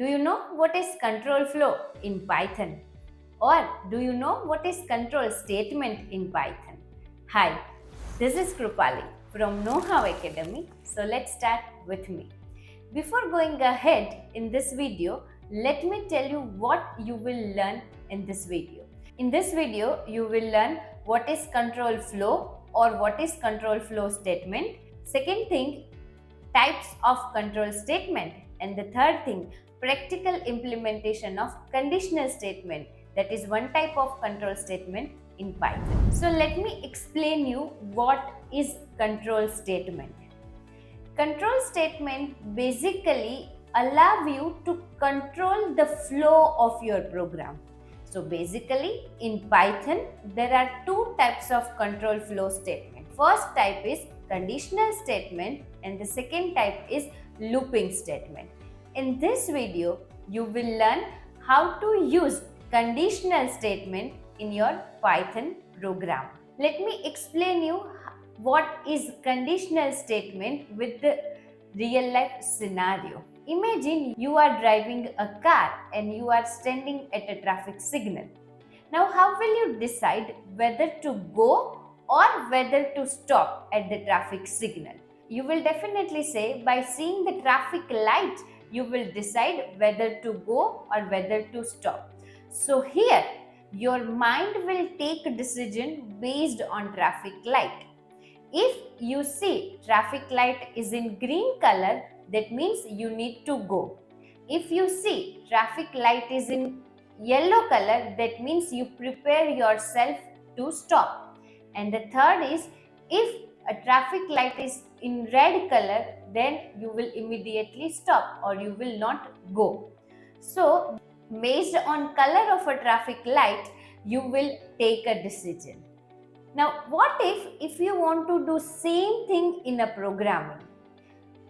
Do you know what is control flow in Python? Or do you know what is control statement in Python? Hi, this is Krupali from Know How Academy. So let's start with me. Before going ahead in this video, let me tell you what you will learn in this video. In this video, you will learn what is control flow or what is control flow statement. Second thing, types of control statement, and the third thing, practical implementation of conditional statement, that is one type of control statement in Python. So let me explain you what is control statement. Control statement basically allow you to control the flow of your program. So basically in Python there are two types of control flow statement. First type is conditional statement and the second type is looping statement. In this video you will learn how to use conditional statement in your Python program. Let me explain you what is conditional statement with the real life scenario. Imagine you are driving a car and you are standing at a traffic signal. Now how will you decide whether to go or whether to stop at the traffic signal? You will definitely say by seeing the traffic light you will decide whether to go or whether to stop. So here your mind will take a decision based on traffic light. If you see traffic light is in green color, that means you need to go. If you see traffic light is in yellow color, that means you prepare yourself to stop. And the third is, if a traffic light is in red color, then you will immediately stop or you will not go. So, based on color of a traffic light, you will take a decision. Now, what if you want to do same thing in a programming?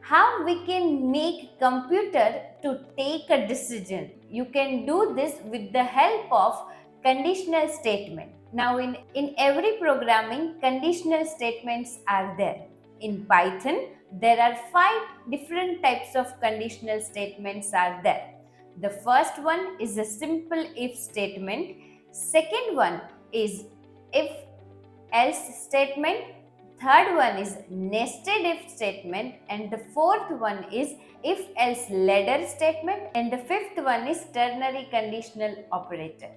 How we can make computer to take a decision? You can do this with the help of conditional statement. Now, in every programming, conditional statements are there. In Python, there are 5 different types of conditional statements are there. The first one is a simple if statement. Second one is if else statement. Third one is nested if statement, and the fourth one is if else ladder statement, and the fifth one is ternary conditional operator.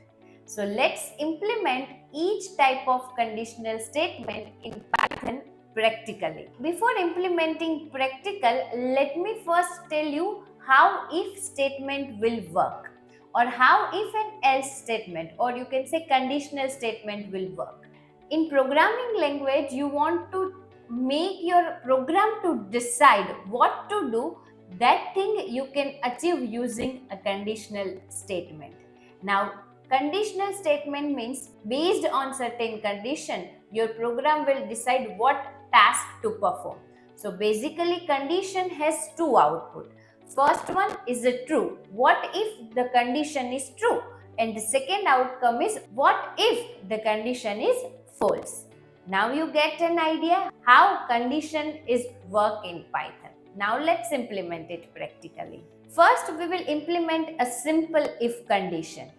So let's implement each type of conditional statement in Python practically. Before implementing practical, let me first tell you how if statement will work, or how if and else statement, or you can say conditional statement will work. In programming language, you want to make your program to decide what to do. That thing you can achieve using a conditional statement. Now, conditional statement means based on certain condition, your program will decide what task to perform. So basically, condition has two output. First one is a true. What if the condition is true? And the second outcome is what if the condition is false. Now you get an idea how condition is work in Python. Now let's implement it practically. First we will implement a simple if condition.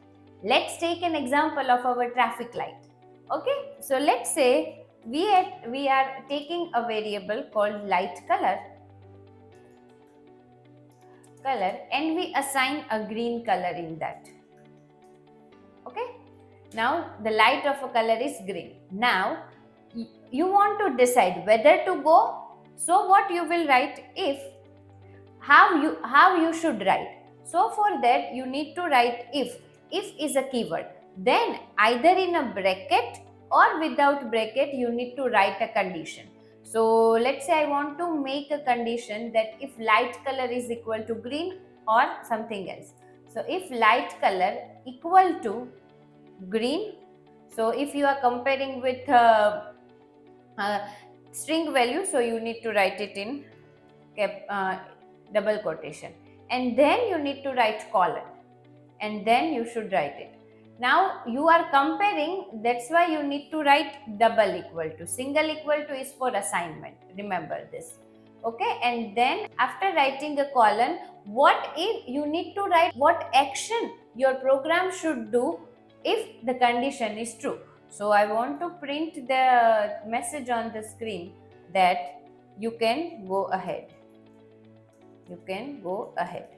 Let's take an example of our traffic light. Okay, so let's say we are taking a variable called light color and we assign a green color in that. Okay, now the light of a color is green. Now you want to decide whether to go. So what you will write if, how you should write. So for that you need to write if. If is a keyword. Then either in a bracket or without bracket you need to write a condition. So let's say I want to make a condition that if light color is equal to green or something else. So if light color equal to green, so if you are comparing with string value, so you need to write it in double quotation, and then you need to write colon, and then you should write it. Now you are comparing, that's why you need to write double equal to. Single equal to is for assignment, remember this. Okay, and then after writing a colon, what if you need to write what action your program should do if the condition is true. So I want to print the message on the screen that you can go ahead. You can go ahead.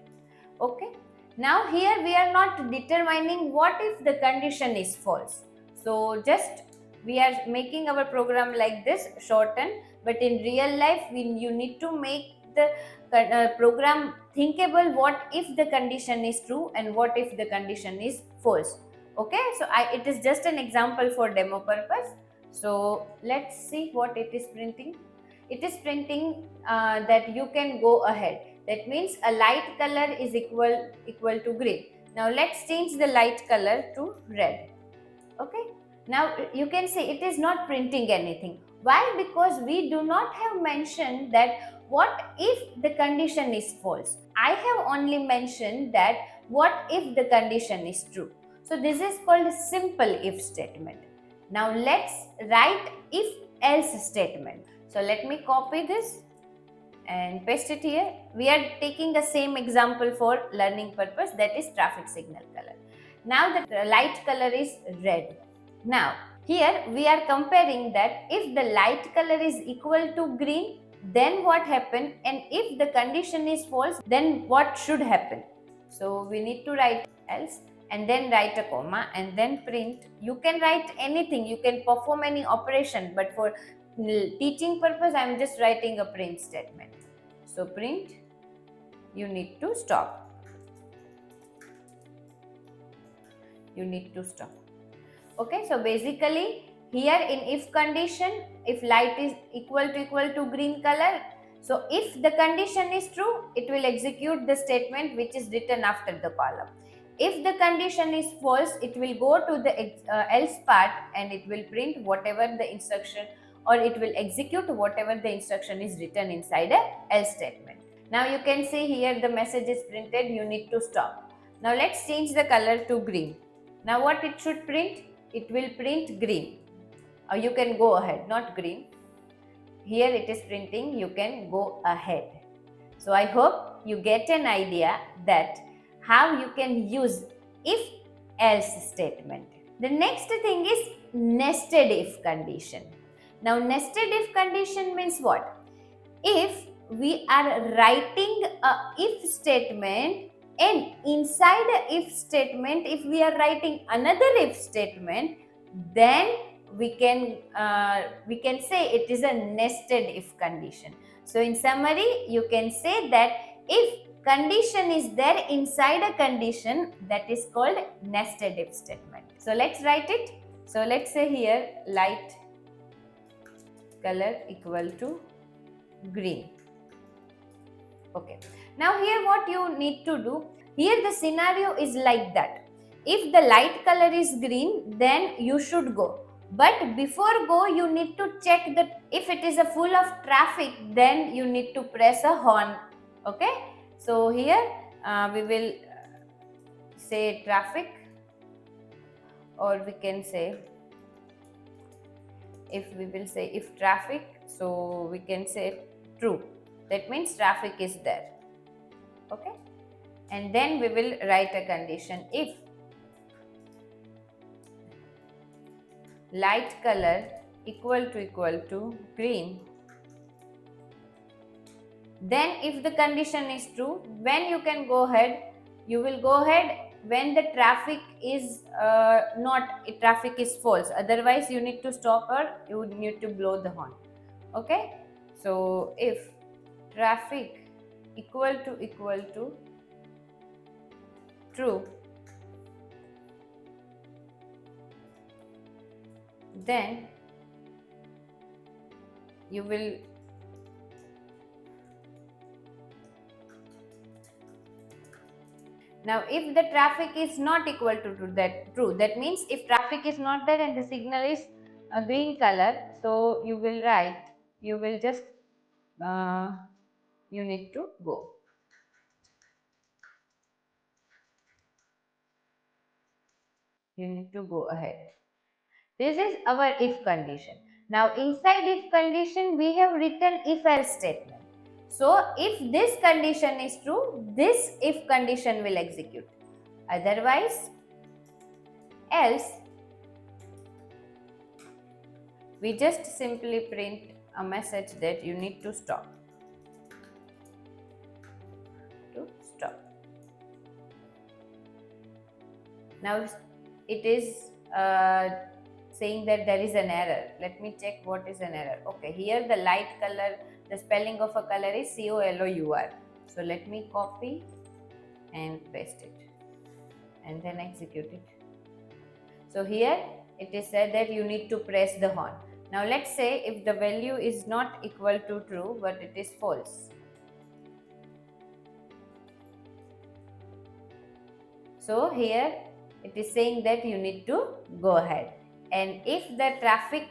Okay. Now here we are not determining what if the condition is false. So just we are making our program like this shorten, but in real life you need to make the program thinkable what if the condition is true and what if the condition is false. Okay, so it is just an example for demo purpose. So let's see what it is printing. It is printing that you can go ahead. That means a light color is equal to green. Now let's change the light color to red. Okay. Now you can say it is not printing anything. Why? Because we do not have mentioned that what if the condition is false. I have only mentioned that what if the condition is true. So this is called simple if statement. Now let's write if else statement. So let me copy this and paste it here. We are taking the same example for learning purpose, that is traffic signal color. Now the light color is red. Now here we are comparing that if the light color is equal to green, then what happened, and if the condition is false, then what should happen. So we need to write else and then write a comma and then print. You can write anything, you can perform any operation, but for teaching purpose I am just writing a print statement. So print, you need to stop. You need to stop. Okay, so basically here in if condition, if light is equal to green color, so if the condition is true, it will execute the statement which is written after the column. If the condition is false, it will go to the else part and it will print whatever the instruction, or it will execute whatever the instruction is written inside a else statement. Now you can see here the message is printed, you need to stop. Now let's change the color to green. Now what it should print? It will print green. Or you can go ahead, not green. Here it is printing, you can go ahead. So I hope you get an idea that how you can use if else statement. The next thing is nested if condition. Now nested if condition means what? If we are writing a if statement and inside a if statement, if we are writing another if statement, then we can say it is a nested if condition. So in summary, you can say that if condition is there inside a condition, that is called nested if statement. So let's write it. So let's say here light color equal to green. Okay. Now here what you need to do, here the scenario is like that. If the light color is green, then you should go. But before go, you need to check that if it is a full of traffic, then you need to press a horn. Okay. So here we will say traffic, or we can say if traffic, so we can say true. That means traffic is there. Okay. And then we will write a condition if light color equal to green, then if the condition is true, when you can go ahead, you will go ahead when the traffic is traffic is false. Otherwise you need to stop, or you need to blow the horn. Okay. So if traffic equal to true, then you will now if the traffic is not equal to true, that means if traffic is not there and the signal is a green color, so you will write, you will just you need to go. You need to go ahead. This is our if condition. Now inside if condition we have written if else statement. So if this condition is true, this if condition will execute. Otherwise, else, we just simply print a message that you need to stop. Now it is saying that there is an error. Let me check what is an error. Okay, here the light color, the spelling of a color is COLOUR. So let me copy and paste it and then execute it. So here it is said that you need to press the horn. Now let's say if the value is not equal to true but it is false. So here it is saying that you need to go ahead. And if the traffic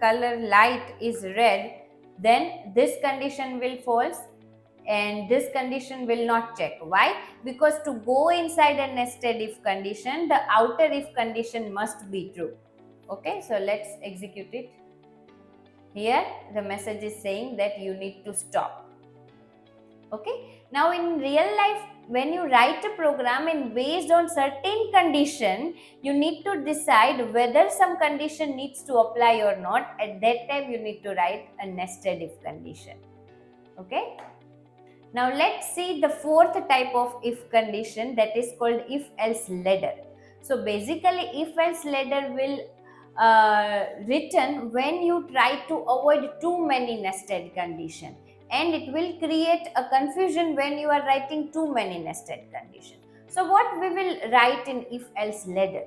color light is red, then this condition will false and this condition will not check. Why? Because to go inside a nested if condition, the outer if condition must be true. Okay, so let's execute it. Here the message is saying that you need to stop. Okay, now in real life, when you write a program and based on certain condition, you need to decide whether some condition needs to apply or not. At that time, you need to write a nested if condition. Okay. Now let's see the fourth type of if condition, that is called if else ladder. So basically if else ladder will written when you try to avoid too many nested condition, and it will create a confusion when you are writing too many nested condition. So what we will write in if else ladder?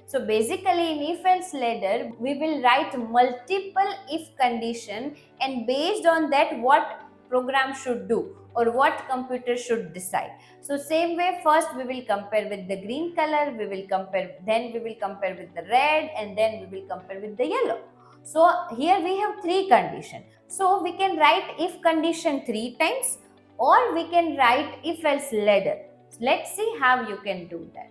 So basically in if else ladder we will write multiple if condition, and based on that what program should do or what computer should decide. So same way, first we will compare with the green color, then we will compare with the red, and then we will compare with the yellow. So here we have three conditions. So we can write if condition 3 times, or we can write if else ladder. Let's see how you can do that.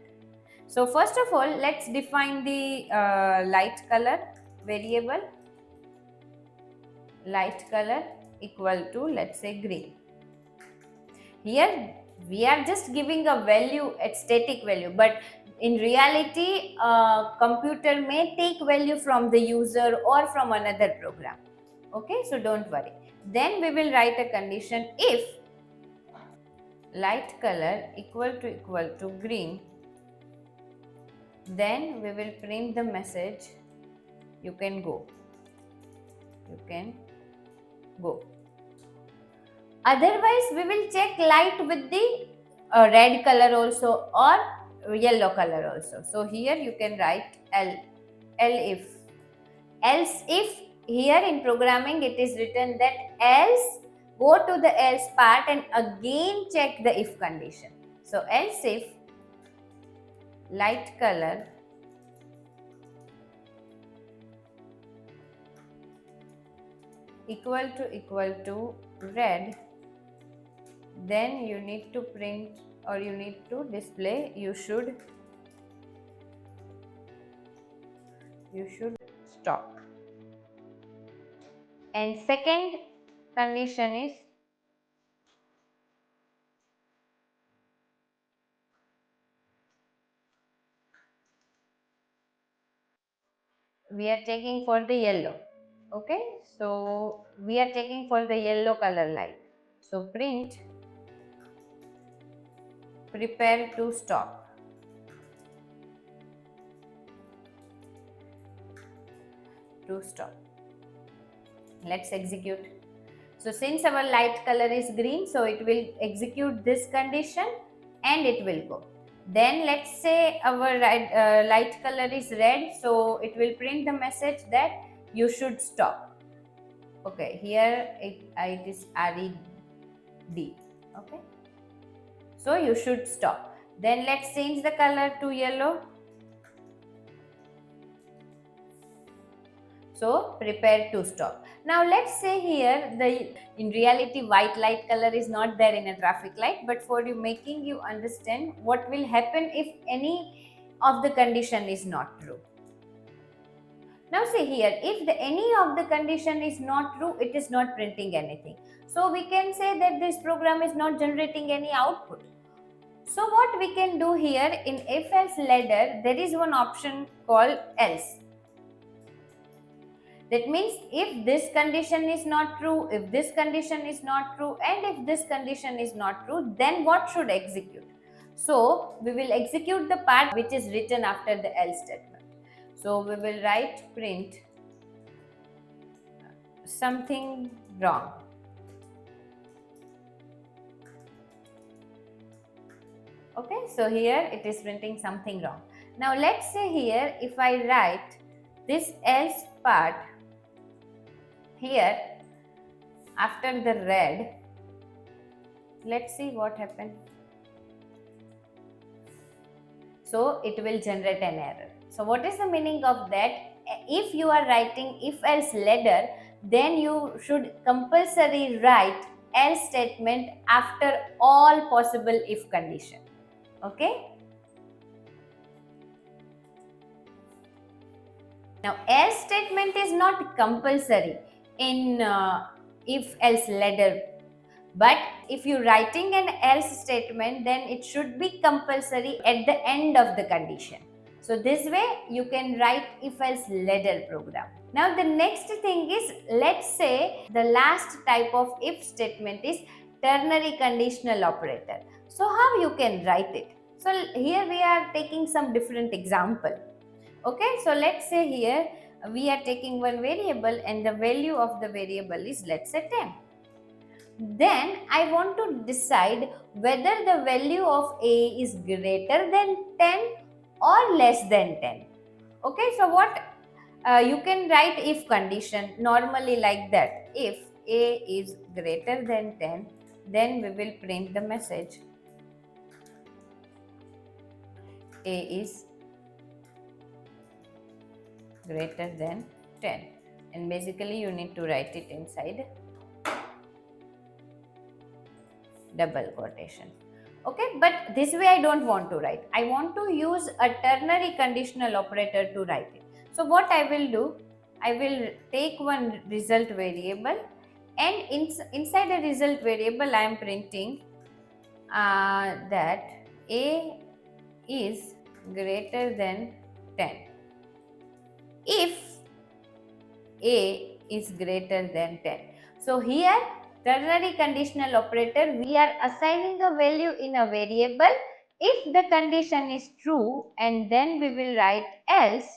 So first of all, let's define the light color variable. Light color equal to, let's say, green. Here we are just giving a value at static value, but in reality computer may take value from the user or from another program. Okay, so don't worry. Then we will write a condition if light color equal to green, then we will print the message you can go. Otherwise we will check light with the red color also or yellow color also. So here you can write else if. Here in programming it is written that else, go to the else part and again check the if condition. So else if light color equal to red, then you need to print or you need to display you should stop. And second condition is we are taking for the yellow. Okay, so we are taking for the yellow color light. So print prepare to stop. Let's execute. So since our light color is green, so it will execute this condition and it will go. Then let's say our light color is red, so it will print the message that you should stop. Okay, here it is RED. Okay, so you should stop. Then let's change the color to yellow. So prepare to stop. Now let's say here in reality white light color is not there in a traffic light, but for you making you understand what will happen if any of the condition is not true. Now see here, if any of the condition is not true, it is not printing anything. So we can say that this program is not generating any output. So what we can do here in if else ladder, there is one option called else. That means if this condition is not true, if this condition is not true, and if this condition is not true, then what should execute? So we will execute the part which is written after the else statement. So we will write print something wrong. Okay, so here it is printing something wrong. Now let's say here if I write this else part here after the red, let's see what happened. So it will generate an error. So what is the meaning of that? If you are writing if else ladder, then you should compulsory write else statement after all possible if condition. Okay. Now else statement is not compulsory in if else ladder, but if you writing an else statement, then it should be compulsory at the end of the condition. So this way you can write if else ladder program. Now the next thing is, let's say the last type of if statement is ternary conditional operator. So how you can write it? So here we are taking some different example. Okay, so let's say here we are taking one variable and the value of the variable is, let's say, 10. Then I want to decide whether the value of A is greater than 10 or less than 10. Okay, so what you can write if condition normally like that. If A is greater than 10, then we will print the message A is greater than 10, and basically you need to write it inside double quotation. Okay, but this way I don't want to write. I want to use a ternary conditional operator to write it. So what I will do, I will take one result variable, and inside the result variable I am printing that A is greater than 10. If A is greater than 10. So here ternary conditional operator, we are assigning a value in a variable if the condition is true, and then we will write else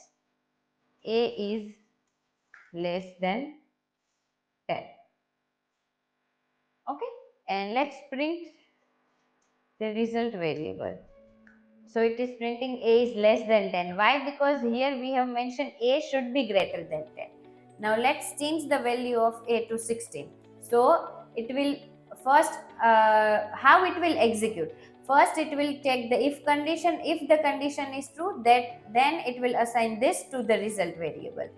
A is less than 10. Okay, and let's print the result variable. So it is printing A is less than 10. Why? Because here we have mentioned A should be greater than 10. Now let's change the value of A to 16. So it will first, how it will execute? First it will check the if condition. If the condition is true, then it will assign this to the result variable.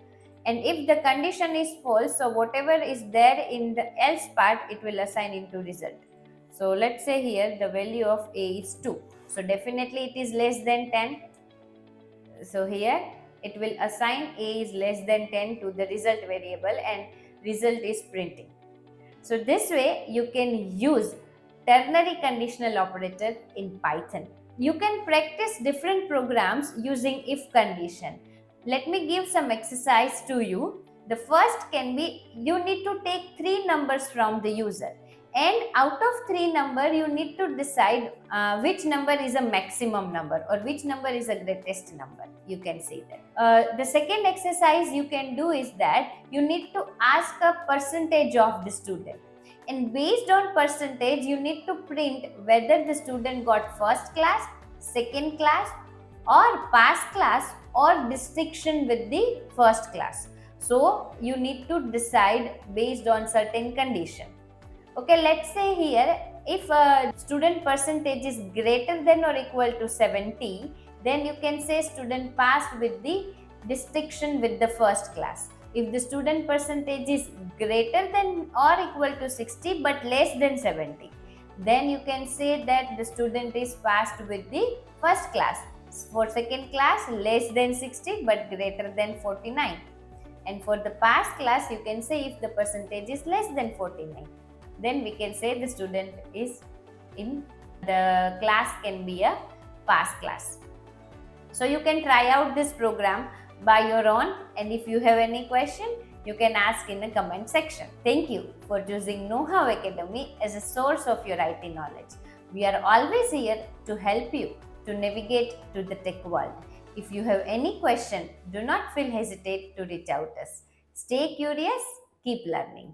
And if the condition is false, so whatever is there in the else part, it will assign into result. So let's say here the value of A is 2. So definitely it is less than 10. So here it will assign A is less than 10 to the result variable, and result is printing. So this way you can use ternary conditional operator in Python. You can practice different programs using if condition. Let me give some exercise to you. The first can be, you need to take 3 numbers from the user, and out of 3 number you need to decide which number is a maximum number or which number is a greatest number. You can say that. The second exercise you can do is that you need to ask a percentage of the student, and based on percentage you need to print whether the student got first class, second class, or pass class, or distinction with the first class. So you need to decide based on certain condition. Okay, let's say here if a student percentage is greater than or equal to 70, then you can say student passed with the distinction with the first class. If the student percentage is greater than or equal to 60 but less than 70, then you can say that the student is passed with the first class. For second class, less than 60 but greater than 49. And for the pass class, you can say if the percentage is less than 49. then we can say the student is in the class can be a pass class. So you can try out this program by your own, and if you have any question, you can ask in the comment section. Thank you for choosing Know How Academy as a source of your IT knowledge. We are always here to help you to navigate to the tech world. If you have any question, do not feel hesitate to reach out us. Stay curious, keep learning.